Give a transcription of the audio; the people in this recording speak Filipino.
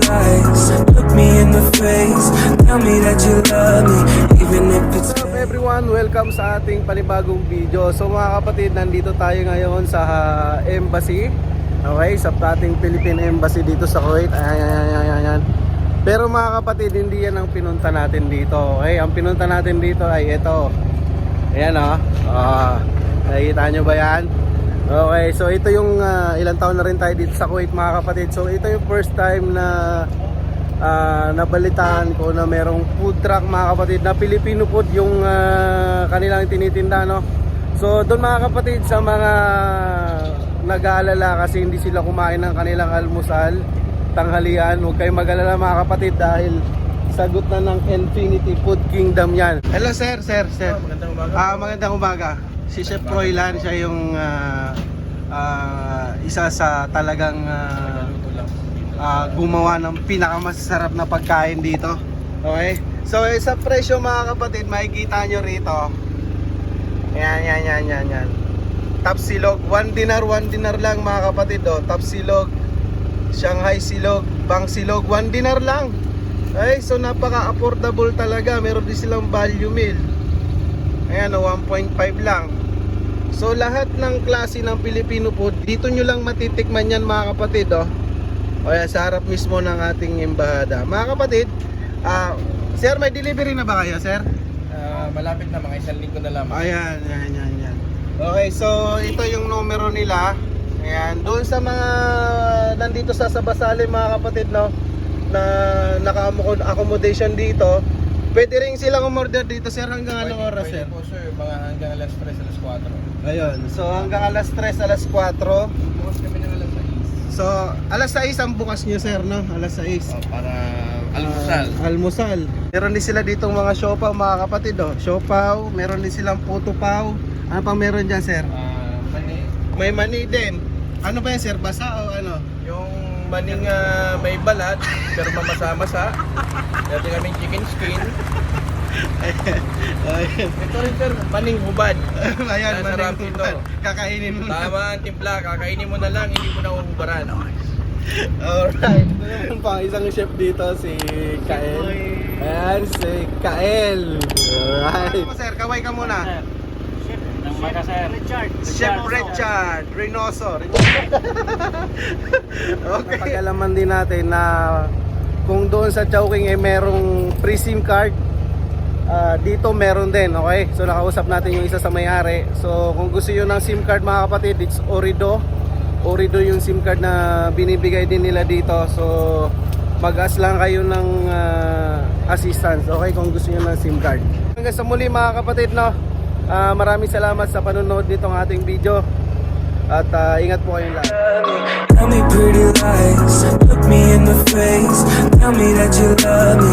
lies, look me in the face, tell me that you love me, even if it's... What's up everyone? Welcome sa ating panibagong video. So mga kapatid, nandito tayo ngayon sa embassy. Okay, sa ating Philippine Embassy dito sa Kuwait. Ayan. Pero mga kapatid, hindi yan ang pinunta natin dito. Okay, ang pinunta natin dito ay ito. Ayan o. Nakikita nyo ba yan? Okay, so ito yung ilang taon na rin tayo dito sa Kuwait mga kapatid. So ito yung first time na nabalitaan ko na merong food truck mga kapatid, na Filipino food yung kanilang tinitinda, no? So doon mga kapatid, sa mga nag-aalala kasi hindi sila kumain ng kanilang almusal, tanghalian, huwag kayong mag-alala mga kapatid dahil sagot na ng Infinity Food Kingdom yan. Hello sir. Magandang umaga. Magandang umaga. Si Chef Roylan, siya yung isa sa talagang gumawa ng pinakamasarap na pagkain dito. Okay? So sa presyo mga kapatid, makikita nyo rito. Yan. Top silog, 1 dinar lang mga kapatid. Top silog, Shanghai silog, Bang silog, 1 dinar lang. Okay? So napaka-affordable talaga. Meron din silang value meal. Ayan, 1.5 lang. So lahat ng klase ng Filipino food, dito nyo lang matitikman yan mga kapatid. O yan, sa harap mismo ng ating embahada. Mga kapatid, sir, may delivery na ba kayo, sir? Malapit na, mga isang linggo na lang. Ayan. Okay, so ito yung numero nila. Ayan, doon sa mga nandito sa Sabasali mga kapatid, no, na naka-accommodation dito, pwede rin silang umorder dito, sir, hanggang anong oras, sir? Pwede po, sir, mga hanggang alas 3, alas 4. Ayun, so hanggang alas 3, alas 4. Bukas kami ng alas 6. So, alas 6 ang bukas nyo, sir, no? Alas 6. Para almusal. Almusal. Meron din sila ditong mga siopaw mga kapatid, siopaw, meron din silang puto paw. Ano pang meron dyan, sir? Mani. May mani din. Ano ba yan, sir? Basa o ano? Yung maning may balat, pero mamasa-masa. Dati kami chicken skin. Ayun. Ito rin, sir, maning hubad. Ayan, Masarap maning ito. hubad. Kakainin mo na. Tama ang timpla, kakainin mo na lang, hindi mo na uhubaran. Alright. Ito naman pa, isang chef dito, si Kael. Ayan, si Kael. Alright. Sir, kaway ka muna. Chef Richard Reynoso. Okay. Pag-alaman din natin na kung doon sa Chowking ay merong free SIM card, dito meron din, okay? So nakausap natin yung isa sa may-ari. So kung gusto nyo ng SIM card mga kapatid, it's Orido yung SIM card na binibigay din nila dito. So mag-ask lang kayo ng assistance, okay, kung gusto nyo ng SIM card. Hanggang sa muli mga kapatid, no? Maraming salamat sa panonood nitong ating video. At ingat po kayong lahat. Tell me pretty lies, look me in the face, tell me that you love me,